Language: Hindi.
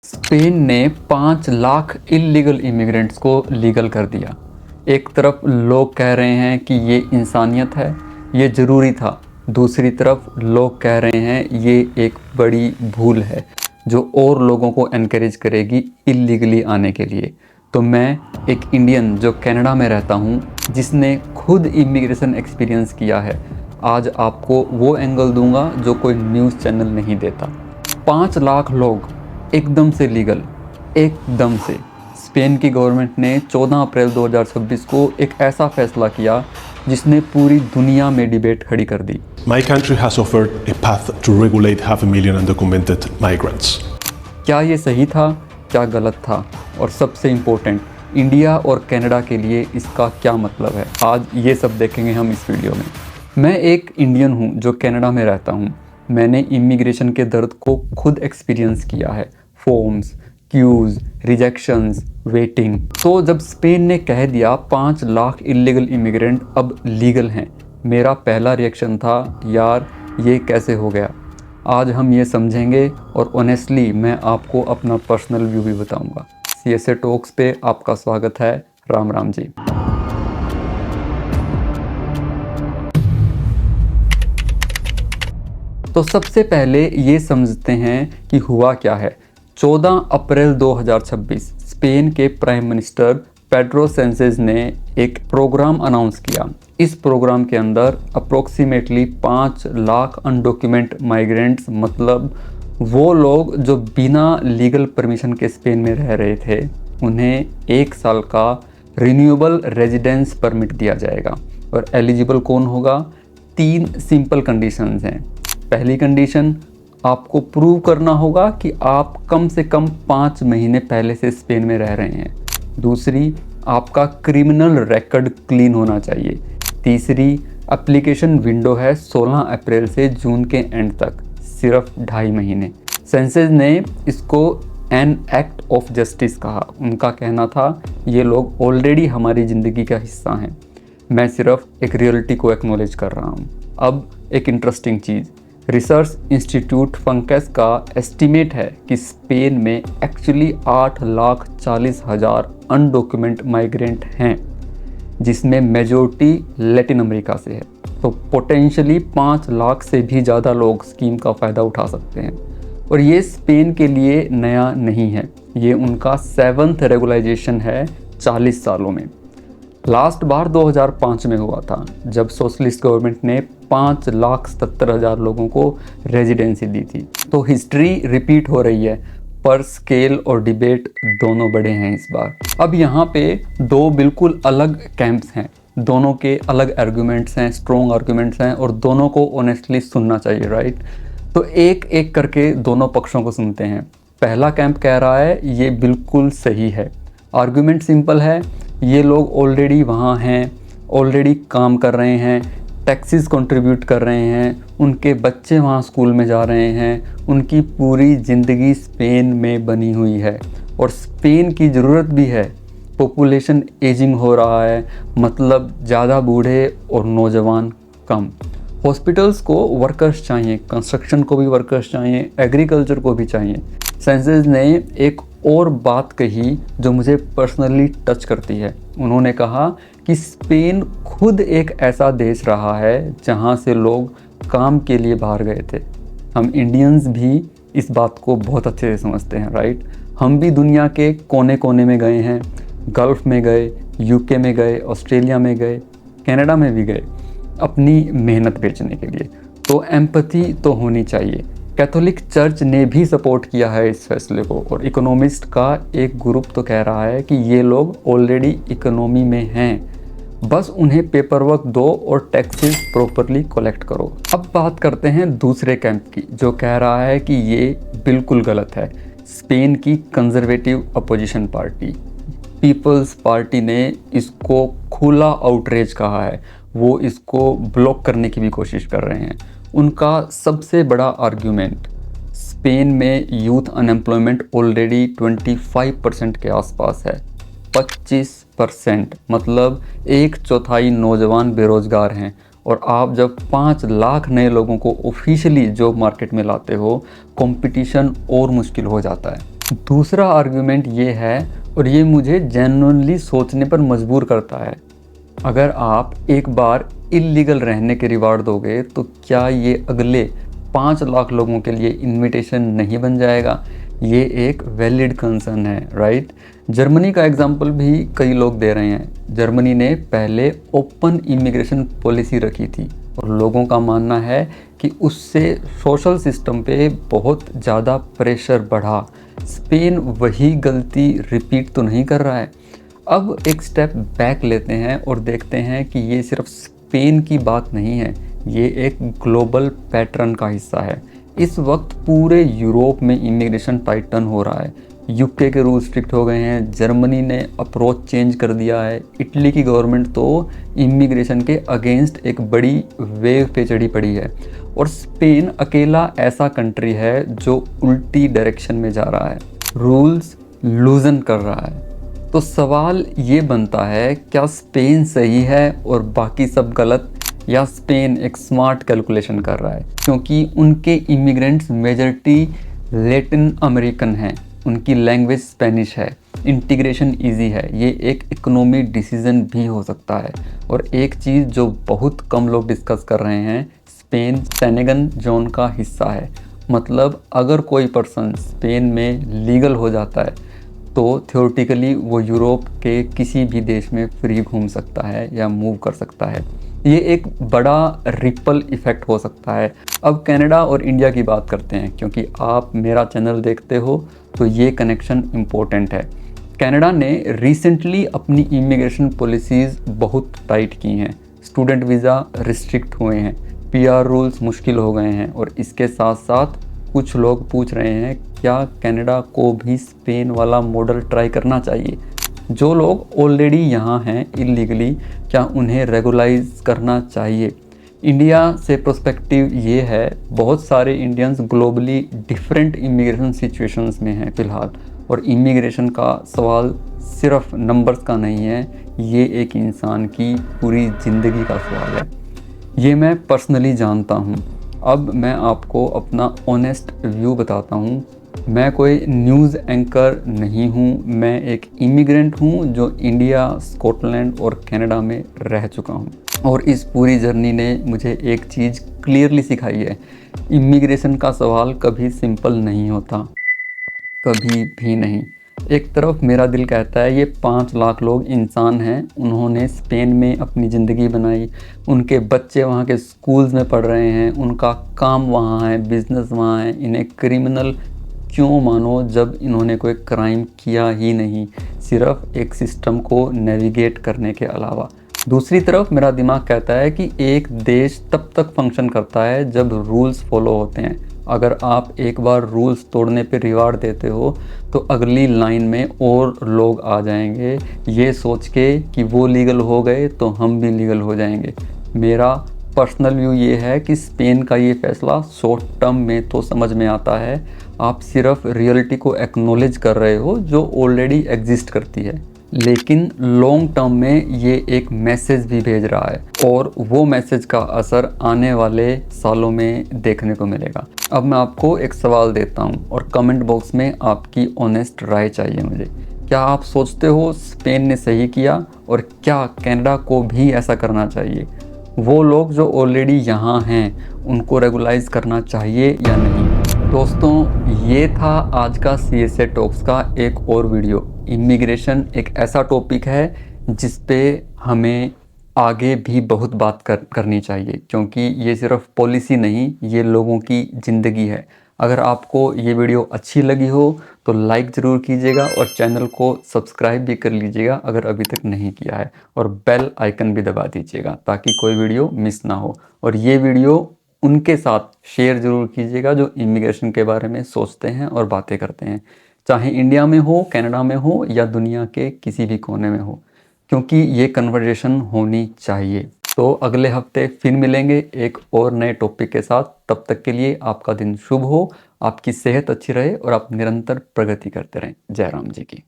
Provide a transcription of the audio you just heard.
स्पेन ने 5 लाख इल्लीगल इमिग्रेंट्स को लीगल कर दिया। एक तरफ लोग कह रहे हैं कि ये इंसानियत है, ये ज़रूरी था। दूसरी तरफ लोग कह रहे हैं ये एक बड़ी भूल है जो और लोगों को एनकरेज करेगी इल्लीगली आने के लिए। तो मैं एक इंडियन जो कनाडा में रहता हूँ, जिसने खुद इमिग्रेशन एक्सपीरियंस किया है, आज आपको वो एंगल दूंगा जो कोई न्यूज़ चैनल नहीं देता। 5 लाख लोग एकदम से लीगल, एकदम से। स्पेन की गवर्नमेंट ने 14 अप्रैल 2026 को एक ऐसा फैसला किया जिसने पूरी दुनिया में डिबेट खड़ी कर दी। My country has offered a path to regulate 500,000 undocumented migrants. क्या ये सही था, क्या गलत था, और सबसे इम्पोर्टेंट, इंडिया और कनाडा के लिए इसका क्या मतलब है, आज ये सब देखेंगे हम इस वीडियो में। मैं एक इंडियन हूँ जो कनाडा में रहता हूँ। मैंने इमिग्रेशन के दर्द को खुद एक्सपीरियंस किया है। Forms, queues, rejections, waiting. तो जब स्पेन ने कह दिया 5 लाख इल्लीगल इमिग्रेंट अब लीगल हैं, मेरा पहला रिएक्शन था, यार ये कैसे हो गया। आज हम ये समझेंगे और ऑनेस्टली मैं आपको अपना पर्सनल व्यू भी बताऊंगा। CSA टॉक्स पे आपका स्वागत है। राम राम जी। तो सबसे पहले ये समझते हैं कि हुआ क्या है। 14 अप्रैल 2026 स्पेन के प्राइम मिनिस्टर पेड्रो सेंचेज ने एक प्रोग्राम अनाउंस किया। इस प्रोग्राम के अंदर अप्रोक्सीमेटली 5 लाख अनडॉक्यूमेंट माइग्रेंट्स, मतलब वो लोग जो बिना लीगल परमिशन के स्पेन में रह रहे थे, उन्हें 1 साल का रिन्यूएबल रेजिडेंस परमिट दिया जाएगा। और एलिजिबल कौन होगा? 3 सिंपल कंडीशंस हैं। पहली कंडीशन, आपको प्रूव करना होगा कि आप कम से कम 5 महीने पहले से स्पेन में रह रहे हैं। दूसरी, आपका क्रिमिनल रिकॉर्ड क्लीन होना चाहिए। तीसरी, एप्लीकेशन विंडो है 16 अप्रैल से जून के एंड तक, सिर्फ 2.5 महीने। सेंसेज ने इसको एन एक्ट ऑफ जस्टिस कहा। उनका कहना था ये लोग ऑलरेडी हमारी ज़िंदगी का हिस्सा हैं, मैं सिर्फ एक रियलिटी को एक्नॉलेज कर रहा हूँ। अब एक इंटरेस्टिंग चीज़, रिसर्च इंस्टीट्यूट फंकस का एस्टीमेट है कि स्पेन में एक्चुअली 8,40,000 अनडॉक्यूमेंट माइग्रेंट हैं, जिसमें मेजॉरिटी लैटिन अमेरिका से है। तो पोटेंशियली 5 लाख से भी ज़्यादा लोग स्कीम का फ़ायदा उठा सकते हैं। और ये स्पेन के लिए नया नहीं है, ये उनका 7th रेगुलाइजेशन है 40 सालों में। लास्ट बार 2005 में हुआ था, जब सोशलिस्ट गवर्नमेंट ने 5,70,000 लोगों को रेजिडेंसी दी थी। तो हिस्ट्री रिपीट हो रही है, पर स्केल और डिबेट दोनों बड़े हैं इस बार। अब यहाँ पे 2 बिल्कुल अलग कैंप्स हैं, दोनों के अलग आर्गूमेंट्स हैं, स्ट्रॉन्ग आर्गूमेंट्स हैं, और दोनों को ऑनेस्टली सुनना चाहिए, राइट। तो एक एक करके दोनों पक्षों को सुनते हैं। पहला कैंप कह रहा है ये बिल्कुल सही है। आर्गूमेंट सिंपल है, ये लोग ऑलरेडी वहाँ हैं, ऑलरेडी काम कर रहे हैं, टैक्सेस कंट्रीब्यूट कर रहे हैं, उनके बच्चे वहाँ स्कूल में जा रहे हैं, उनकी पूरी ज़िंदगी स्पेन में बनी हुई है, और स्पेन की ज़रूरत भी है। पॉपुलेशन एजिंग हो रहा है, मतलब ज़्यादा बूढ़े और नौजवान कम। हॉस्पिटल्स को वर्कर्स चाहिए, कंस्ट्रक्शन को भी वर्कर्स चाहिए, एग्रीकल्चर को भी चाहिए। सेंसेज ने एक और बात कही जो मुझे पर्सनली टच करती है। उन्होंने कहा कि स्पेन खुद एक ऐसा देश रहा है जहां से लोग काम के लिए बाहर गए थे। हम इंडियंस भी इस बात को बहुत अच्छे से समझते हैं, राइट। हम भी दुनिया के कोने कोने में गए हैं, गल्फ़ में गए, UK में गए, ऑस्ट्रेलिया में गए, कनाडा में भी गए, अपनी मेहनत बेचने के लिए। तो एम्पैथी तो होनी चाहिए। कैथोलिक चर्च ने भी सपोर्ट किया है इस फैसले को, और इकोनॉमिस्ट का एक ग्रुप तो कह रहा है कि ये लोग ऑलरेडी इकोनॉमी में हैं, बस उन्हें पेपर वर्क दो और टैक्सेस प्रॉपरली कलेक्ट करो। अब बात करते हैं दूसरे कैंप की, जो कह रहा है कि ये बिल्कुल गलत है। स्पेन की conservative opposition party people's party ने इसको खुला आउटरीच कहा है। वो इसको ब्लॉक करने की भी कोशिश कर रहे हैं। उनका सबसे बड़ा आर्ग्यूमेंट, स्पेन में यूथ अनएम्प्लॉयमेंट ऑलरेडी 25% के आसपास है। 25%, मतलब 1/4 नौजवान बेरोज़गार हैं। और आप जब 5 लाख नए लोगों को ऑफिशियली जॉब मार्केट में लाते हो, कंपटीशन और मुश्किल हो जाता है। दूसरा आर्गुमेंट ये है, और ये मुझे जेन्युइनली सोचने पर मजबूर करता है, अगर आप एक बार इल्लीगल रहने के रिवार्ड दोगे तो क्या ये अगले 5 लाख लोगों के लिए इनविटेशन नहीं बन जाएगा? ये एक वैलिड कंसर्न है, राइट? जर्मनी का एग्जाम्पल भी कई लोग दे रहे हैं। जर्मनी ने पहले ओपन इमिग्रेशन पॉलिसी रखी थी और लोगों का मानना है कि उससे सोशल सिस्टम पे बहुत ज़्यादा प्रेशर बढ़ा। स्पेन वही गलती रिपीट तो नहीं कर रहा है? अब एक स्टेप बैक लेते हैं और देखते हैं कि ये सिर्फ स्पेन की बात नहीं है, ये एक ग्लोबल पैटर्न का हिस्सा है। इस वक्त पूरे यूरोप में इमिग्रेशन टाइटन हो रहा है। यूके के रूल स्ट्रिक्ट हो गए हैं, जर्मनी ने अप्रोच चेंज कर दिया है, इटली की गवर्नमेंट तो इमिग्रेशन के अगेंस्ट एक बड़ी वेव पे चढ़ी पड़ी है, और स्पेन अकेला ऐसा कंट्री है जो उल्टी डायरेक्शन में जा रहा है, रूल्स लूजन कर रहा है। तो सवाल ये बनता है, क्या स्पेन सही है और बाकी सब गलत, या स्पेन एक स्मार्ट कैलकुलेशन कर रहा है? क्योंकि उनके इमिग्रेंट्स मेजॉरिटी लैटिन अमेरिकन हैं, उनकी लैंग्वेज स्पेनिश है, इंटीग्रेशन इजी है, ये एक इकोनॉमी डिसीजन भी हो सकता है। और एक चीज़ जो बहुत कम लोग डिस्कस कर रहे हैं, स्पेन शेंगेन जोन का हिस्सा है। मतलब अगर कोई पर्सन स्पेन में लीगल हो जाता है तो थ्योरेटिकली वो यूरोप के किसी भी देश में फ्री घूम सकता है या मूव कर सकता है। ये एक बड़ा रिपल इफ़ेक्ट हो सकता है। अब कनाडा और इंडिया की बात करते हैं, क्योंकि आप मेरा चैनल देखते हो तो ये कनेक्शन इम्पोर्टेंट है। कनाडा ने रिसेंटली अपनी इमिग्रेशन पॉलिसीज़ बहुत टाइट की हैं, स्टूडेंट वीज़ा रिस्ट्रिक्ट हुए हैं, पीआर रूल्स मुश्किल हो गए हैं, और इसके साथ साथ कुछ लोग पूछ रहे हैं क्या कनाडा को भी स्पेन वाला मॉडल ट्राई करना चाहिए? जो लोग ऑलरेडी यहाँ हैं इलीगली, क्या उन्हें रेगुलाइज करना चाहिए? इंडिया से पर्सपेक्टिव ये है, बहुत सारे Indians globally different immigration situations में हैं फ़िलहाल, और इमिग्रेशन का सवाल सिर्फ नंबर्स का नहीं है, ये एक इंसान की पूरी ज़िंदगी का सवाल है। ये मैं पर्सनली जानता हूँ। अब मैं आपको अपना ऑनेस्ट व्यू बताता हूँ। मैं कोई न्यूज़ एंकर नहीं हूँ, मैं एक इमिग्रेंट हूँ जो इंडिया, स्कॉटलैंड और कनाडा में रह चुका हूँ। और इस पूरी जर्नी ने मुझे एक चीज़ क्लियरली सिखाई है, इमिग्रेशन का सवाल कभी सिंपल नहीं होता, कभी भी नहीं। एक तरफ मेरा दिल कहता है ये 5 लाख लोग इंसान हैं, उन्होंने स्पेन में अपनी ज़िंदगी बनाई, उनके बच्चे वहाँ के स्कूल्स में पढ़ रहे हैं, उनका काम वहाँ है, बिजनेस वहाँ है, इन्हें क्रिमिनल क्यों मानो जब इन्होंने कोई क्राइम किया ही नहीं, सिर्फ एक सिस्टम को नेविगेट करने के अलावा। दूसरी तरफ मेरा दिमाग कहता है कि एक देश तब तक फंक्शन करता है जब रूल्स फॉलो होते हैं। अगर आप एक बार रूल्स तोड़ने पे रिवार्ड देते हो तो अगली लाइन में और लोग आ जाएंगे, ये सोच के कि वो लीगल हो गए तो हम भी लीगल हो जाएंगे। मेरा पर्सनल व्यू ये है कि स्पेन का ये फैसला शॉर्ट टर्म में तो समझ में आता है, आप सिर्फ रियलिटी को एक्नॉलेज कर रहे हो जो ऑलरेडी एग्जिस्ट करती है, लेकिन लॉन्ग टर्म में ये एक मैसेज भी भेज रहा है, और वो मैसेज का असर आने वाले सालों में देखने को मिलेगा। अब मैं आपको एक सवाल देता हूँ और कमेंट बॉक्स में आपकी ऑनेस्ट राय चाहिए मुझे। क्या आप सोचते हो स्पेन ने सही किया, और क्या कनाडा को भी ऐसा करना चाहिए? वो लोग जो ऑलरेडी यहाँ हैं उनको रेगुलाइज करना चाहिए या नहीं? दोस्तों, ये था आज का CSA टॉक्स का एक और वीडियो। इमिग्रेशन एक ऐसा टॉपिक है जिस पे हमें आगे भी बहुत बात करनी चाहिए, क्योंकि ये सिर्फ पॉलिसी नहीं, ये लोगों की ज़िंदगी है। अगर आपको ये वीडियो अच्छी लगी हो तो लाइक ज़रूर कीजिएगा और चैनल को सब्सक्राइब भी कर लीजिएगा अगर अभी तक नहीं किया है, और बेल आइकन भी दबा दीजिएगा ताकि कोई वीडियो मिस ना हो। और ये वीडियो उनके साथ शेयर ज़रूर कीजिएगा जो इमिग्रेशन के बारे में सोचते हैं और बातें करते हैं, चाहे इंडिया में हो, कनाडा में हो या दुनिया के किसी भी कोने में हो, क्योंकि ये कन्वर्सेशन होनी चाहिए। तो अगले हफ्ते फिर मिलेंगे एक और नए टॉपिक के साथ। तब तक के लिए आपका दिन शुभ हो, आपकी सेहत अच्छी रहे और आप निरंतर प्रगति करते रहें। जय राम जी की।